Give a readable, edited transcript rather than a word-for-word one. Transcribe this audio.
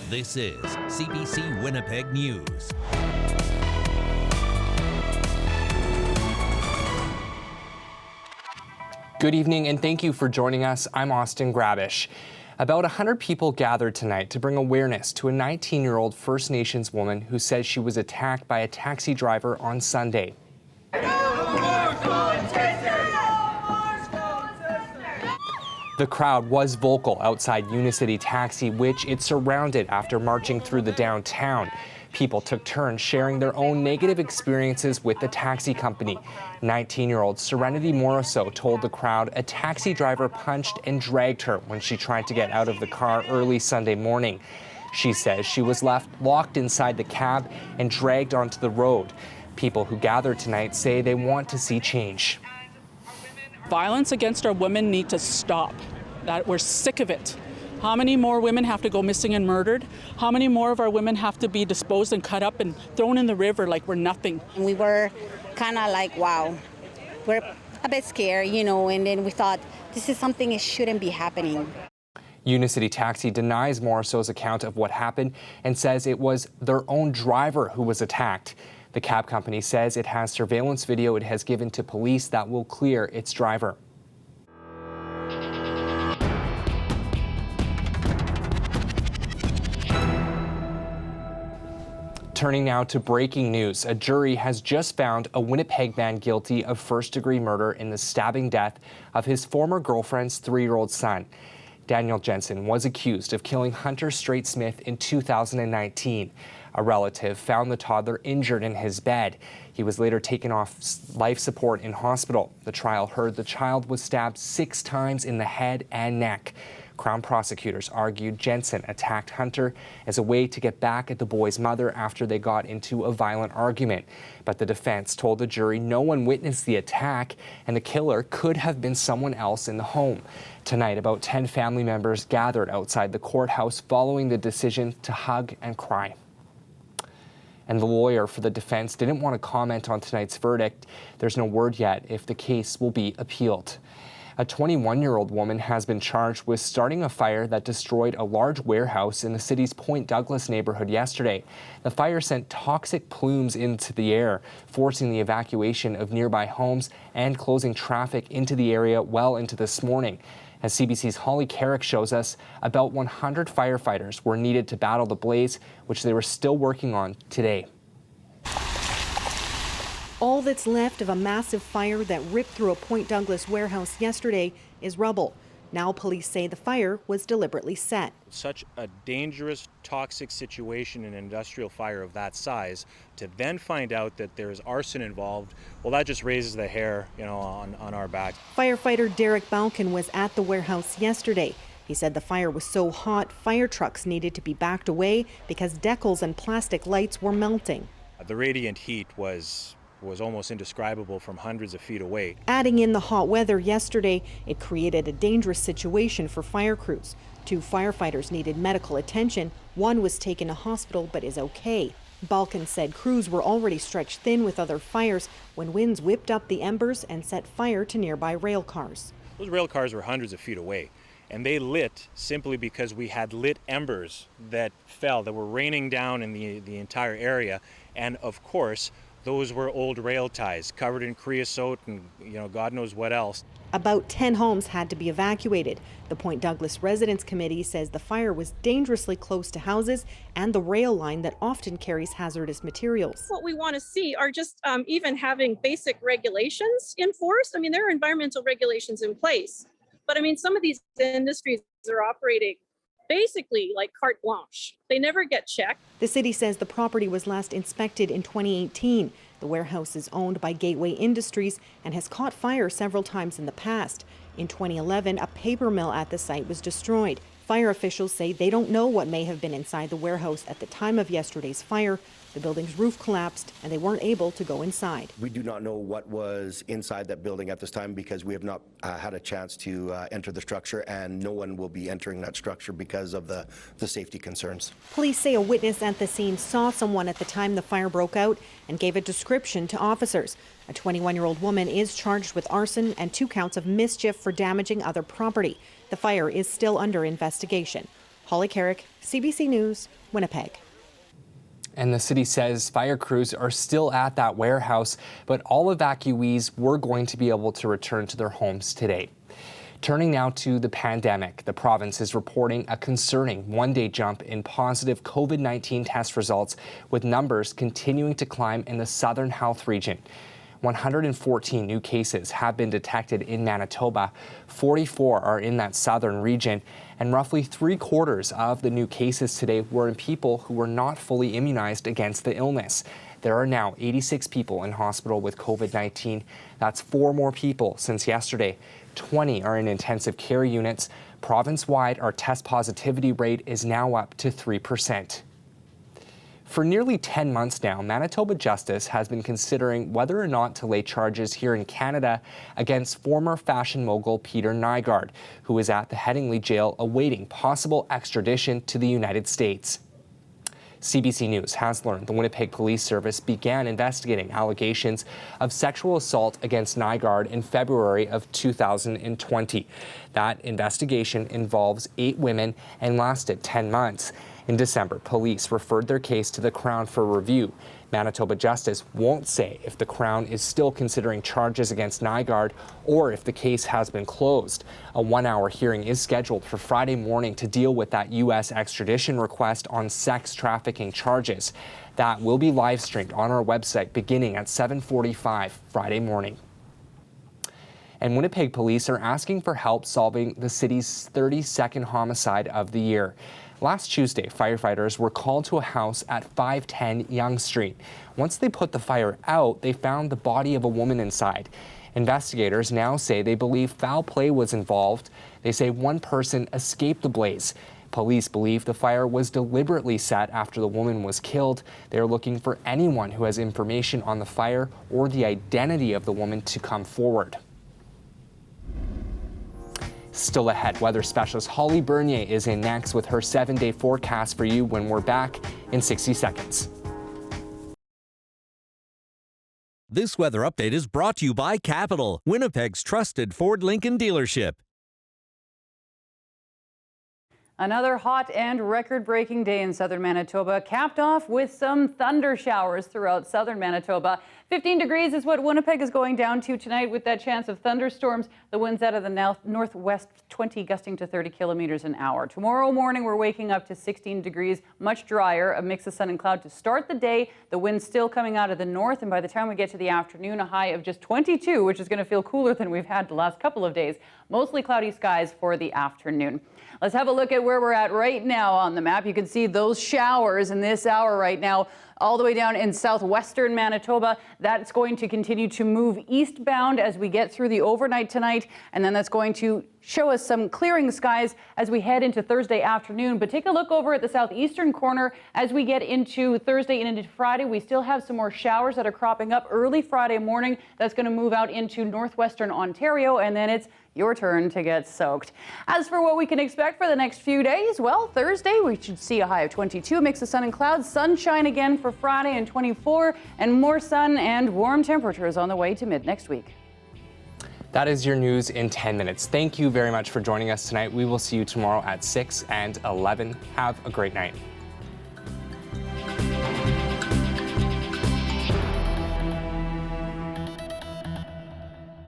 This is CBC Winnipeg News. Good evening and thank you for joining us. I'm Austin Grabish. About 100 people gathered tonight to bring awareness to a 19-year-old First Nations woman who says she was attacked by a taxi driver on Sunday. The crowd was vocal outside Unicity Taxi, which it surrounded after marching through the downtown. People took turns sharing their own negative experiences with the taxi company. 19-year-old Serenity Moroso told the crowd a taxi driver punched and dragged her when she tried to get out of the car early Sunday morning. She says she was left locked inside the cab and dragged onto the road. People who gathered tonight say they want to see change. Violence against our women need to stop. That we're sick of it. How many more women have to go missing and murdered? How many more of our women have to be disposed and cut up and thrown in the river like we're nothing? We were kind of like, wow, we're a bit scared, and then we thought this is something that shouldn't be happening. Unicity Taxi denies Moroso's account of what happened and says it was their own driver who was attacked. The cab company says it has surveillance video it has given to police that will clear its driver. Turning now to breaking news. A jury has just found a Winnipeg man guilty of first-degree murder in the stabbing death of his former girlfriend's 3-year-old son. Daniel Jensen was accused of killing Hunter Straight-Smith in 2019. A relative found the toddler injured in his bed. He was later taken off life support in hospital. The trial heard the child was stabbed 6 times in the head and neck. Crown prosecutors argued Jensen attacked Hunter as a way to get back at the boy's mother after they got into a violent argument. But the defense told the jury no one witnessed the attack and the killer could have been someone else in the home. Tonight, about 10 family members gathered outside the courthouse following the decision to hug and cry. And the lawyer for the defense didn't want to comment on tonight's verdict. There's no word yet if the case will be appealed. A 21-year-old woman has been charged with starting a fire that destroyed a large warehouse in the city's Point Douglas neighborhood yesterday. The fire sent toxic plumes into the air, forcing the evacuation of nearby homes and closing traffic into the area well into this morning. As CBC's Holly Carrick shows us, about 100 firefighters were needed to battle the blaze, which they were still working on today. All that's left of a massive fire that ripped through a Point Douglas warehouse yesterday is rubble. Now police say the fire was deliberately set. Such a dangerous, toxic situation in an industrial fire of that size, to then find out that there's arson involved, well, that just raises the hair, on our back. Firefighter Derek Balkin was at the warehouse yesterday. He said the fire was so hot, fire trucks needed to be backed away because decals and plastic lights were melting. The radiant heat was almost indescribable from hundreds of feet away. Adding in the hot weather yesterday, it created a dangerous situation for fire crews. 2 firefighters needed medical attention. One was taken to hospital but is okay. Balkin said crews were already stretched thin with other fires when winds whipped up the embers and set fire to nearby rail cars. Those rail cars were hundreds of feet away, and they lit simply because we had lit embers that fell, that were raining down in the entire area. And of course, those were old rail ties covered in creosote and God knows what else. About 10 homes had to be evacuated. The Point Douglas Residents Committee says the fire was dangerously close to houses and the rail line that often carries hazardous materials. What we want to see are just even having basic regulations enforced. There are environmental regulations in place, but some of these industries are operating basically like carte blanche. They never get checked. The city says the property was last inspected in 2018. The warehouse is owned by Gateway Industries and has caught fire several times in the past. In 2011, a paper mill at the site was destroyed. Fire officials say they don't know what may have been inside the warehouse at the time of yesterday's fire. The building's roof collapsed and they weren't able to go inside. We do not know what was inside that building at this time because we have not had a chance to enter the structure, and no one will be entering that structure because of the safety concerns. Police say a witness at the scene saw someone at the time the fire broke out and gave a description to officers. A 21-year-old woman is charged with arson and 2 counts of mischief for damaging other property. The fire is still under investigation. Holly Carrick, CBC News, Winnipeg. And the city says fire crews are still at that warehouse, but all evacuees were going to be able to return to their homes today. Turning now to the pandemic, the province is reporting a concerning one-day jump in positive COVID-19 test results, with numbers continuing to climb in the Southern Health region. 114 new cases have been detected in Manitoba, 44 are in that southern region, and roughly 3/4 of the new cases today were in people who were not fully immunized against the illness. There are now 86 people in hospital with COVID-19. That's 4 more people since yesterday. 20 are in intensive care units. Province-wide, our test positivity rate is now up to 3%. For nearly 10 months now, Manitoba Justice has been considering whether or not to lay charges here in Canada against former fashion mogul Peter Nygaard, who is at the Headingley jail awaiting possible extradition to the United States. CBC News has learned the Winnipeg Police Service began investigating allegations of sexual assault against Nygaard in February of 2020. That investigation involves 8 women and lasted 10 months. In December, police referred their case to the Crown for review. Manitoba Justice won't say if the Crown is still considering charges against Nygaard or if the case has been closed. A 1-hour hearing is scheduled for Friday morning to deal with that U.S. extradition request on sex trafficking charges. That will be live streamed on our website beginning at 7:45 Friday morning. And Winnipeg police are asking for help solving the city's 32nd homicide of the year. Last Tuesday, firefighters were called to a house at 510 Yonge Street. Once they put the fire out, they found the body of a woman inside. Investigators now say they believe foul play was involved. They say one person escaped the blaze. Police believe the fire was deliberately set after the woman was killed. They're looking for anyone who has information on the fire or the identity of the woman to come forward. Still ahead, weather specialist Holly Bernier is in next with her 7-day forecast for you when we're back in 60 seconds. This weather update is brought to you by Capital, Winnipeg's trusted Ford Lincoln dealership. Another hot and record-breaking day in southern Manitoba, capped off with some thunder showers throughout southern Manitoba. 15 degrees is what Winnipeg is going down to tonight with that chance of thunderstorms. The winds out of the northwest 20 gusting to 30 kilometers an hour. Tomorrow morning we're waking up to 16 degrees, much drier, a mix of sun and cloud to start the day. The wind still coming out of the north, and by the time we get to the afternoon, a high of just 22, which is going to feel cooler than we've had the last couple of days. Mostly cloudy skies for the afternoon. Let's have a look at where we're at right now on the map. You can see those showers in this hour right now, all the way down in southwestern Manitoba. That's going to continue to move eastbound as we get through the overnight tonight, and then that's going to show us some clearing skies as we head into Thursday afternoon. But take a look over at the southeastern corner as we get into Thursday and into Friday. We still have some more showers that are cropping up early Friday morning. That's going to move out into northwestern Ontario, and then it's your turn to get soaked. As for what we can expect for the next few days, well, Thursday we should see a high of 22, mix of sun and clouds, sunshine again for Friday and 24, and more sun and warm temperatures on the way to mid next week. That is your news in 10 minutes. Thank you very much for joining us tonight. We will see you tomorrow at 6 and 11. Have a great night.